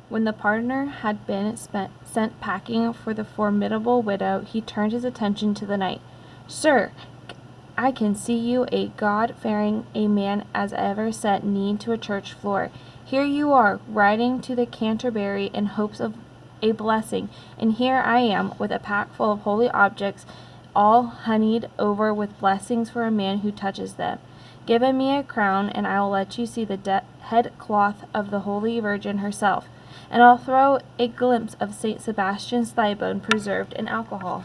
When the partner had been sent packing for the formidable widow, he turned his attention to the knight. Sir, I can see you a God-fearing a man as ever set knee to a church floor. Here you are, riding to the Canterbury in hopes of a blessing, and here I am, with a pack full of holy objects, all honeyed over with blessings for a man who touches them. Give me a crown, and I will let you see the head cloth of the Holy Virgin herself, and I'll throw a glimpse of St. Sebastian's thigh bone preserved in alcohol.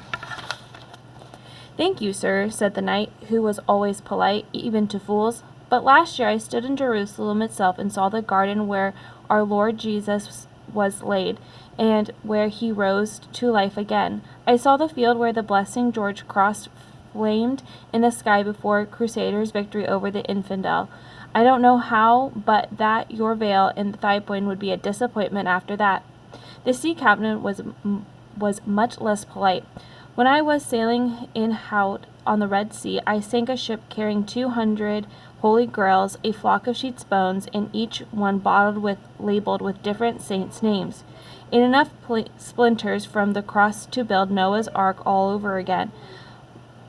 Thank you, sir, said the knight, who was always polite, even to fools. But last year I stood in Jerusalem itself and saw the garden where our Lord Jesus was laid, and where he rose to life again. I saw the field where the blessed George Cross flamed in the sky before Crusaders' victory over the infidel. I don't know how, but that your veil and thigh bone would be a disappointment after that. The sea captain was much less polite. When I was sailing in Haut on the Red Sea, I sank a ship carrying 200 holy grails, a flock of sheep's bones, and each one labeled with different saints' names, and enough splinters from the cross to build Noah's Ark all over again.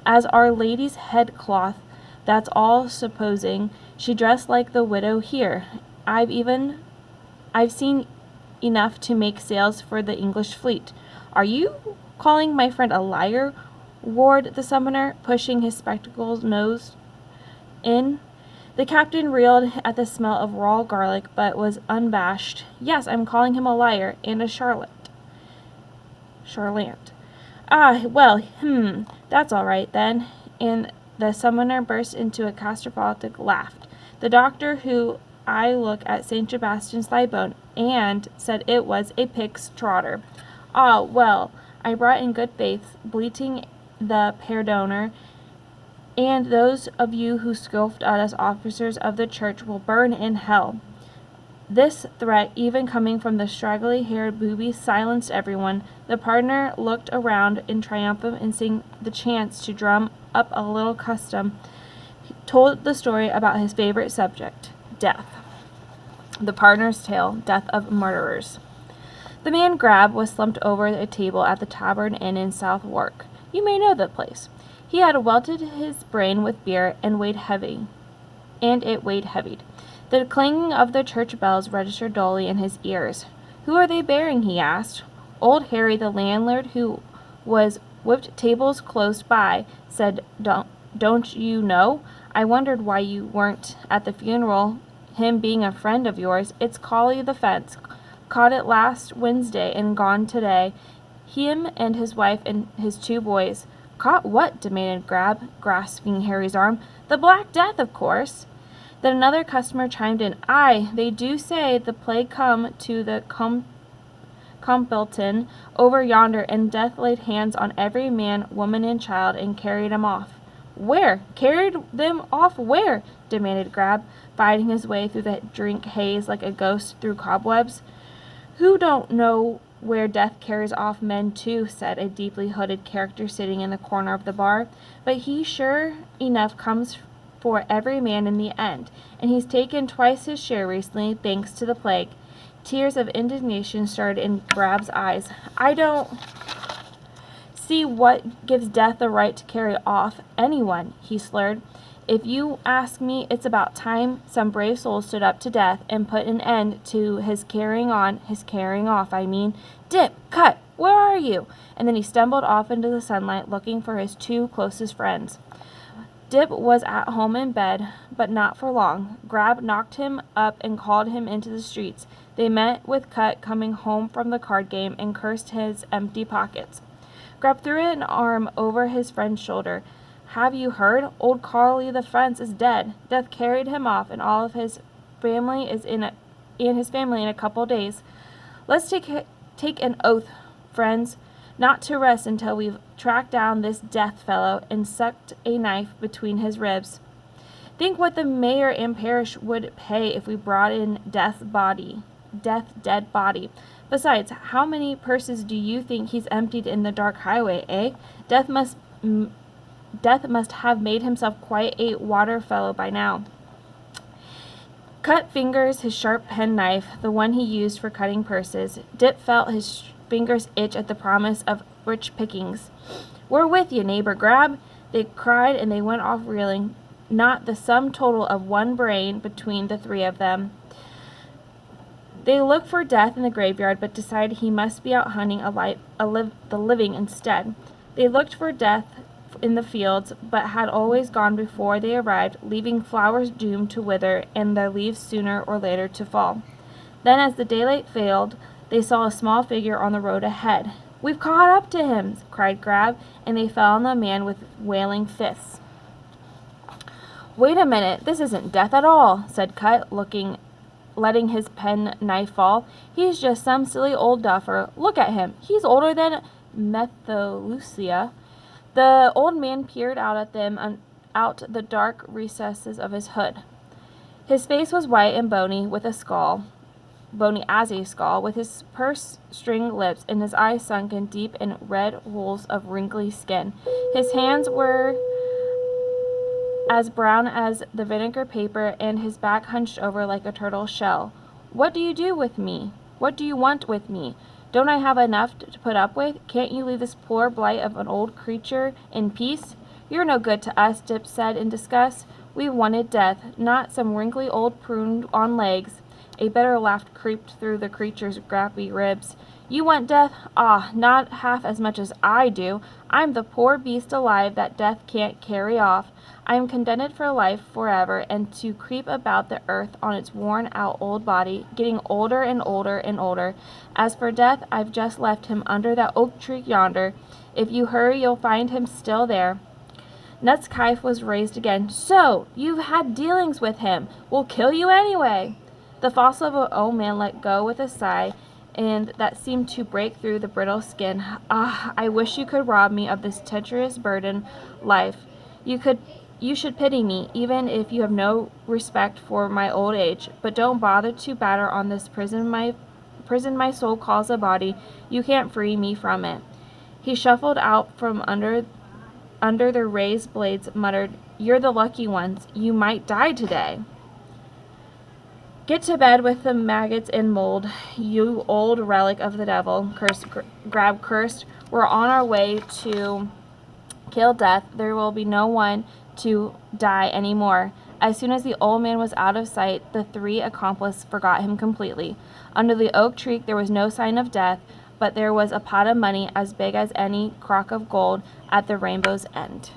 As Our Lady's head cloth, that's all supposing she dressed like the widow here. I've seen enough to make sails for the English fleet. Are you calling my friend a liar? Roared the summoner, pushing his spectacles nose in. The captain reeled at the smell of raw garlic, but was unabashed. Yes, I'm calling him a liar and a charlatan. Ah, well, that's all right then. And the summoner burst into a catastrophic laugh. The doctor, who I look at St. Sebastian's thigh bone, and said it was a pig's trotter. Ah, well, I brought in good faith, bleating the pardonner, and those of you who scoffed at us officers of the church will burn in hell. This threat, even coming from the straggly-haired booby, silenced everyone. The partner looked around in triumph, and seeing the chance to drum up a little custom, told the story about his favorite subject, death. The partner's tale, death of murderers. The man Grab was slumped over a table at the Tavern Inn in South Wark. You may know the place. He had welted his brain with beer, and it weighed heavy. The clanging of the church bells registered dully in his ears. Who are they bearing? He asked. Old Harry, the landlord, who was whipped tables close by, said, Don't you know? I wondered why you weren't at the funeral, him being a friend of yours. It's Collie the Fence. Caught it last Wednesday and gone today. Him and his wife and his 2 boys. Caught what? Demanded Grab, grasping Harry's arm. The Black Death, of course. Then another customer chimed in. Aye, they do say the plague come to the Completon over yonder, and death laid hands on every man, woman, and child, and carried 'em off. Where? Carried them off where? Demanded Grab, fighting his way through the drink haze like a ghost through cobwebs. Who don't know where death carries off men too, said a deeply hooded character sitting in the corner of the bar. But he sure enough comes for every man in the end, and he's taken twice his share recently, thanks to the plague. Tears of indignation started in Grab's eyes. I don't see what gives death the right to carry off anyone, he slurred. If you ask me, it's about time some brave soul stood up to death and put an end to his carrying off, I mean. Dip, cut, where are you? And then he stumbled off into the sunlight, looking for his 2 closest friends. Dip was at home in bed, but not for long. Grab knocked him up and called him into the streets. They met with Cut coming home from the card game, and cursed his empty pockets. Grab threw an arm over his friend's shoulder. Have you heard? Old Collie the Fence is dead. Death carried him off, and all of his family in a couple days. Let's take an oath, friends, not to rest until we've tracked down this death fellow and sucked a knife between his ribs. Think what the mayor and parish would pay if we brought in Death's dead body. Besides, how many purses do you think he's emptied in the dark highway, eh? Death must have made himself quite a water fellow by now. Cut fingers his sharp penknife, the one he used for cutting purses. Dip felt his fingers itch at the promise of rich pickings. "We're with you, neighbor Grab," they cried, and they went off reeling, not the sum total of one brain between the three of them. They looked for Death in the graveyard, but decided he must be out hunting the living instead. They looked for Death in the fields, but had always gone before they arrived, leaving flowers doomed to wither and their leaves sooner or later to fall. Then, as the daylight failed, they saw a small figure on the road ahead. "We've caught up to him!" cried Grab, and they fell on the man with wailing fists. "Wait a minute, this isn't Death at all," said Cut, letting his pen knife fall. "He's just some silly old duffer. Look at him. He's older than Methuselah." The old man peered out at them out the dark recesses of his hood. His face was white and bony as a skull, with his purse-string lips and his eyes sunken deep in red holes of wrinkly skin. His hands were as brown as the vinegar paper, and his back hunched over like a turtle's shell. "What do you do with me? What do you want with me? Don't I have enough to put up with? Can't you leave this poor blight of an old creature in peace?" "You're no good to us," Dip said in disgust. "We've wanted Death, not some wrinkly old prune on legs." A bitter laugh crept through the creature's grabby ribs. "You want Death? Ah, not half as much as I do. I'm the poor beast alive that Death can't carry off. I am condemned for life forever, and to creep about the earth on its worn-out old body, getting older and older and older. As for Death, I've just left him under that oak tree yonder. If you hurry, you'll find him still there." Nut's knife was raised again. "So, you've had dealings with him. We'll kill you anyway." The fossil of an old man let go with a sigh, and that seemed to break through the brittle skin. "Ah, I wish you could rob me of this treacherous burden, life. You should pity me, even if you have no respect for my old age. But don't bother to batter on this prison my soul calls a body. You can't free me from it." He shuffled out from under the raised blades, muttered, "You're the lucky ones. You might die today." "Get to bed with the maggots and mold, you old relic of the devil," Grab cursed. "We're on our way to kill Death. There will be no one to die any more." As soon as the old man was out of sight, the three accomplices forgot him completely. Under the oak tree there was no sign of Death, but there was a pot of money as big as any crock of gold at the rainbow's end.